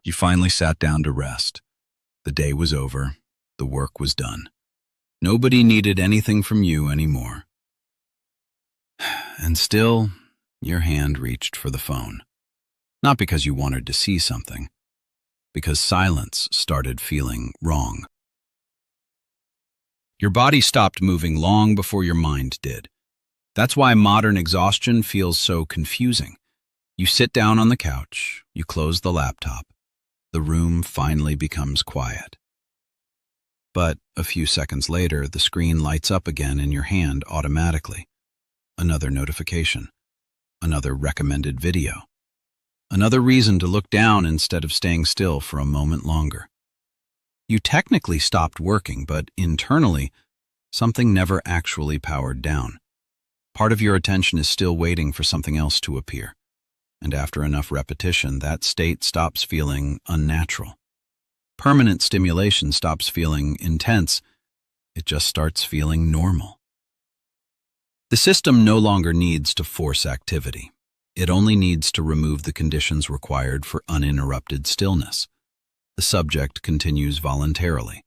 You finally sat down to rest. The day was over. The work was done. Nobody needed anything from you anymore. And still, your hand reached for the phone. Not because you wanted to see something, because silence started feeling wrong. Your body stopped moving long before your mind did. That's why modern exhaustion feels so confusing. You sit down on the couch, you close the laptop, the room finally becomes quiet. But a few seconds later, the screen lights up again in your hand automatically. Another notification, another recommended video, another reason to look down instead of staying still for a moment longer. You technically stopped working, but internally, something never actually powered down. Part of your attention is still waiting for something else to appear. And after enough repetition, that state stops feeling unnatural. Permanent stimulation stops feeling intense. It just starts feeling normal. The system no longer needs to force activity. It only needs to remove the conditions required for uninterrupted stillness. The subject continues voluntarily.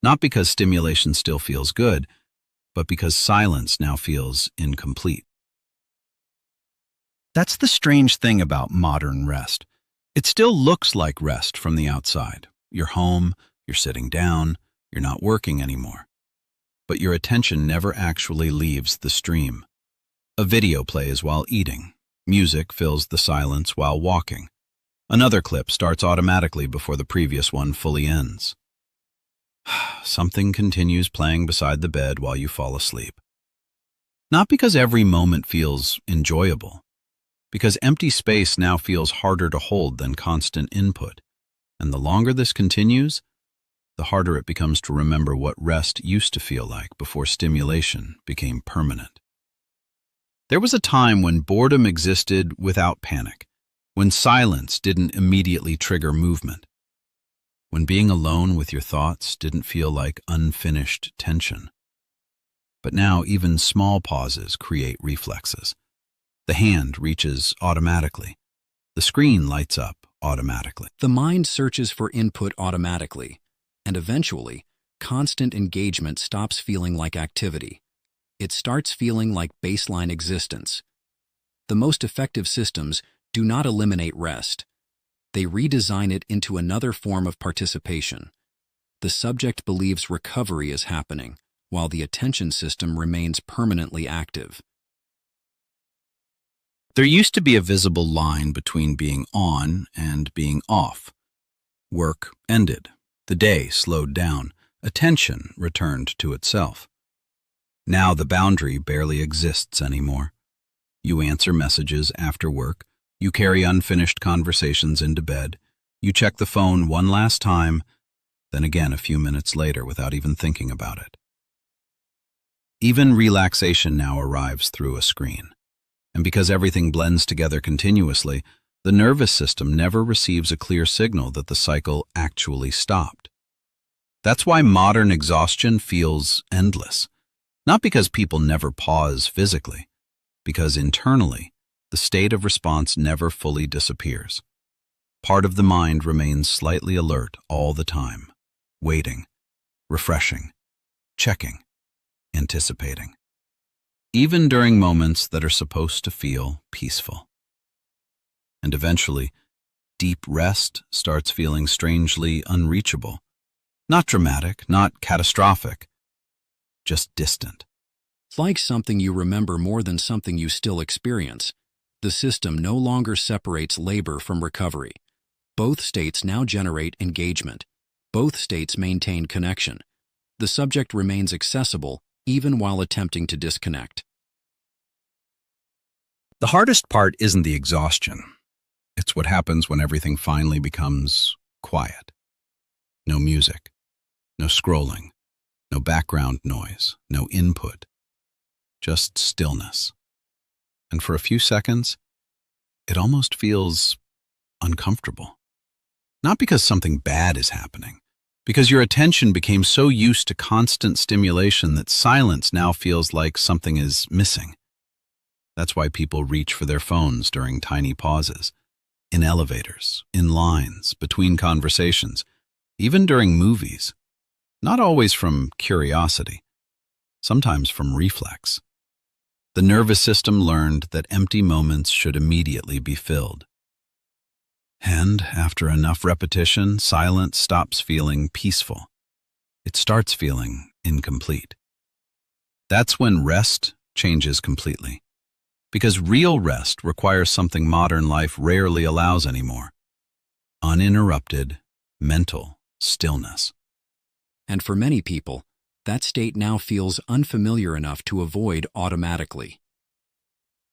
Not because stimulation still feels good, but because silence now feels incomplete. That's the strange thing about modern rest. It still looks like rest from the outside. You're home, you're sitting down, you're not working anymore. But your attention never actually leaves the stream. A video plays while eating. Music fills the silence while walking. Another clip starts automatically before the previous one fully ends. Something continues playing beside the bed while you fall asleep. Not because every moment feels enjoyable, because empty space now feels harder to hold than constant input. And the longer this continues, the harder it becomes to remember what rest used to feel like before stimulation became permanent. There was a time when boredom existed without panic, when silence didn't immediately trigger movement, when being alone with your thoughts didn't feel like unfinished tension. But now even small pauses create reflexes. The hand reaches automatically. The screen lights up automatically. The mind searches for input automatically, and eventually, constant engagement stops feeling like activity. It starts feeling like baseline existence. The most effective systems do not eliminate rest. They redesign it into another form of participation. The subject believes recovery is happening, while the attention system remains permanently active. There used to be a visible line between being on and being off. Work ended. The day slowed down. Attention returned to itself. Now the boundary barely exists anymore. You answer messages after work. You carry unfinished conversations into bed. You check the phone one last time, then again a few minutes later without even thinking about it. Even relaxation now arrives through a screen. And because everything blends together continuously, the nervous system never receives a clear signal that the cycle actually stopped. That's why modern exhaustion feels endless. Not because people never pause physically, because internally, the state of response never fully disappears. Part of the mind remains slightly alert all the time, waiting, refreshing, checking, anticipating. Even during moments that are supposed to feel peaceful. And eventually, deep rest starts feeling strangely unreachable. Not dramatic, not catastrophic, just distant. It's like something you remember more than something you still experience. The system no longer separates labor from recovery. Both states now generate engagement. Both states maintain connection. The subject remains accessible even while attempting to disconnect. The hardest part isn't the exhaustion. It's what happens when everything finally becomes quiet. No music, no scrolling, no background noise, no input, just stillness. And for a few seconds, it almost feels uncomfortable. Not because something bad is happening, because your attention became so used to constant stimulation that silence now feels like something is missing. That's why people reach for their phones during tiny pauses. in elevators, in lines, between conversations, even during movies. Not always from curiosity, sometimes from reflex. The nervous system learned that empty moments should immediately be filled. And after enough repetition, silence stops feeling peaceful. It starts feeling incomplete. That's when rest changes completely. Because real rest requires something modern life rarely allows anymore: uninterrupted mental stillness. And for many people, that state now feels unfamiliar enough to avoid automatically.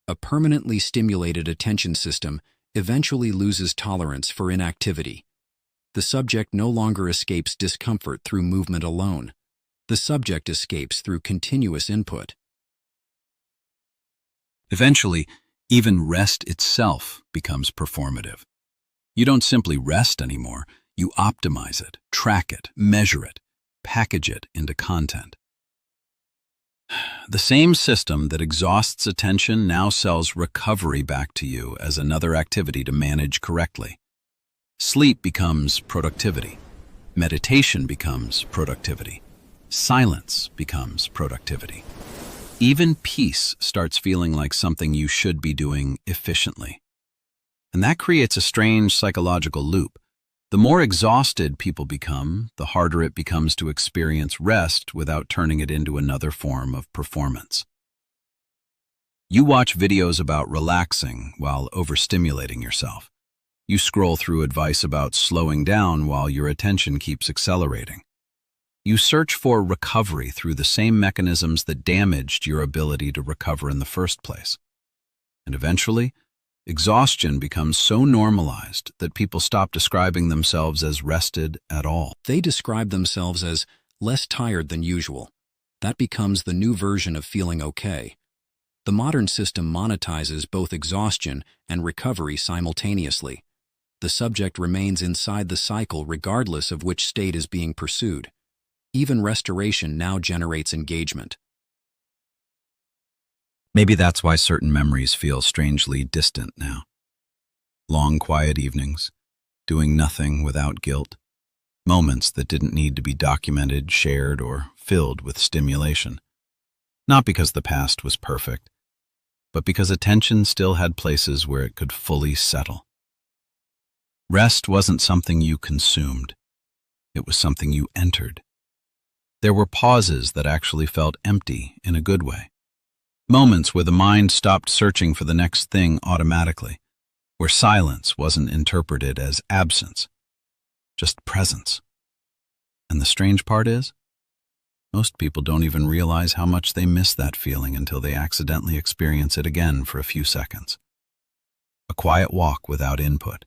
A permanently stimulated attention system eventually loses tolerance for inactivity. The subject no longer escapes discomfort through movement alone. The subject escapes through continuous input. Eventually, even rest itself becomes performative. You don't simply rest anymore, you optimize it, track it, measure it, package it into content. The same system that exhausts attention now sells recovery back to you as another activity to manage correctly. Sleep becomes productivity. Meditation becomes productivity. Silence becomes productivity. Even peace starts feeling like something you should be doing efficiently. And that creates a strange psychological loop. The more exhausted people become, the harder it becomes to experience rest without turning it into another form of performance. You watch videos about relaxing while overstimulating yourself. You scroll through advice about slowing down while your attention keeps accelerating. You search for recovery through the same mechanisms that damaged your ability to recover in the first place. And eventually, exhaustion becomes so normalized that people stop describing themselves as rested at all. They describe themselves as less tired than usual. That becomes the new version of feeling okay. The modern system monetizes both exhaustion and recovery simultaneously. The subject remains inside the cycle regardless of which state is being pursued. Even restoration now generates engagement. Maybe that's why certain memories feel strangely distant now. Long, quiet evenings, doing nothing without guilt, moments that didn't need to be documented, shared, or filled with stimulation. Not because the past was perfect, but because attention still had places where it could fully settle. Rest wasn't something you consumed. It was something you entered. There were pauses that actually felt empty in a good way. Moments where the mind stopped searching for the next thing automatically, where silence wasn't interpreted as absence, just presence. And the strange part is, most people don't even realize how much they miss that feeling until they accidentally experience it again for a few seconds. A quiet walk without input,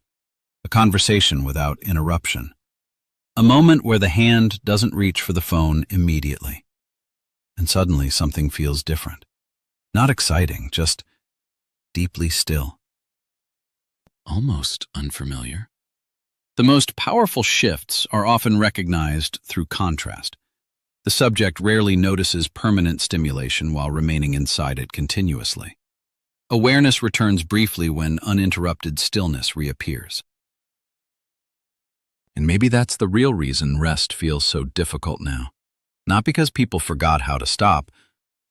a conversation without interruption, a moment where the hand doesn't reach for the phone immediately. And suddenly something feels different. Not exciting, just deeply still. Almost unfamiliar. The most powerful shifts are often recognized through contrast. The subject rarely notices permanent stimulation while remaining inside it continuously. Awareness returns briefly when uninterrupted stillness reappears. And maybe that's the real reason rest feels so difficult now. Not because people forgot how to stop,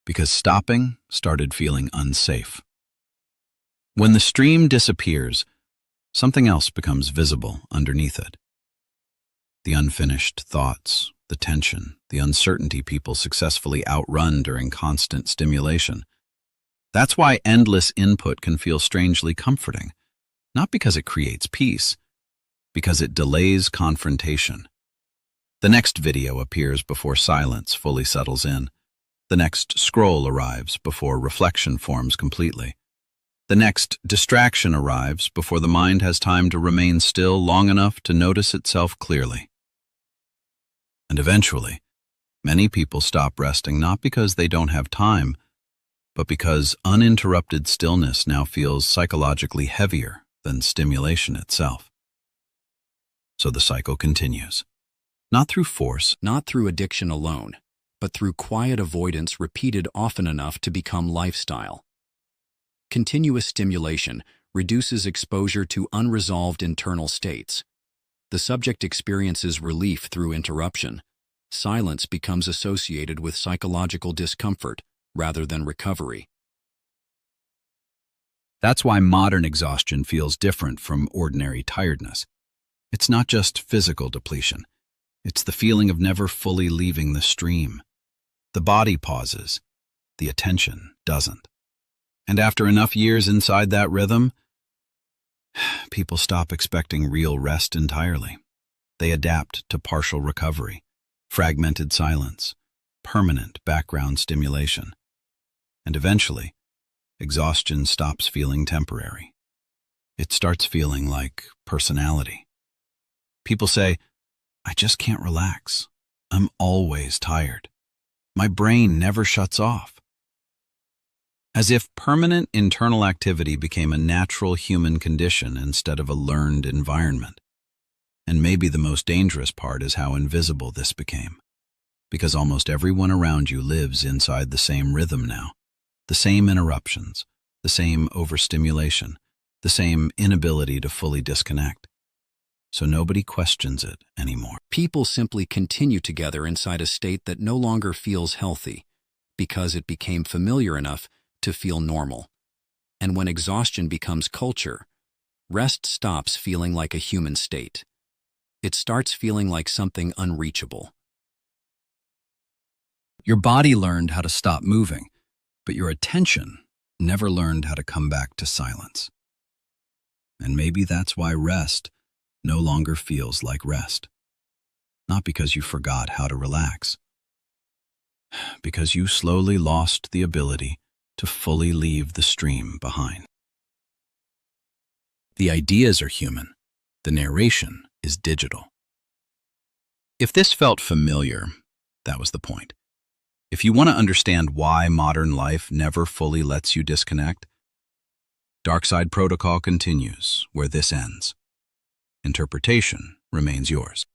because stopping started feeling unsafe. When the stream disappears, something else becomes visible underneath it. The unfinished thoughts, the tension, the uncertainty people successfully outrun during constant stimulation. That's why endless input can feel strangely comforting, not because it creates peace, because it delays confrontation. The next video appears before silence fully settles in. The next scroll arrives before reflection forms completely. The next distraction arrives before the mind has time to remain still long enough to notice itself clearly. And eventually, many people stop resting not because they don't have time, but because uninterrupted stillness now feels psychologically heavier than stimulation itself. So the cycle continues, not through force, Not through addiction alone, but through quiet avoidance repeated often enough to become lifestyle. Continuous stimulation reduces exposure to unresolved internal states. The subject experiences relief through interruption. Silence becomes associated with psychological discomfort rather than recovery. That's why modern exhaustion feels different from ordinary tiredness. It's not just physical depletion. It's the feeling of never fully leaving the stream. The body pauses. The attention doesn't. And after enough years inside that rhythm, people stop expecting real rest entirely. They adapt to partial recovery, fragmented silence, permanent background stimulation. And eventually, exhaustion stops feeling temporary. It starts feeling like personality. People say, "I just can't relax. I'm always tired. My brain never shuts off." As if permanent internal activity became a natural human condition instead of a learned environment. And maybe the most dangerous part is how invisible this became. Because almost everyone around you lives inside the same rhythm now. The same interruptions, the same overstimulation, the same inability to fully disconnect. So nobody questions it anymore. People simply continue together inside a state that no longer feels healthy because it became familiar enough to feel normal. And when exhaustion becomes culture, rest stops feeling like a human state. It starts feeling like something unreachable. Your body learned how to stop moving, but your attention never learned how to come back to silence. And maybe that's why rest no longer feels like rest. Not because you forgot how to relax, because you slowly lost the ability to fully leave the stream behind. The ideas are human. The narration is digital. If this felt familiar, that was the point. If you want to understand why modern life never fully lets you disconnect, Dark Side Protocol continues where this ends. Interpretation remains yours.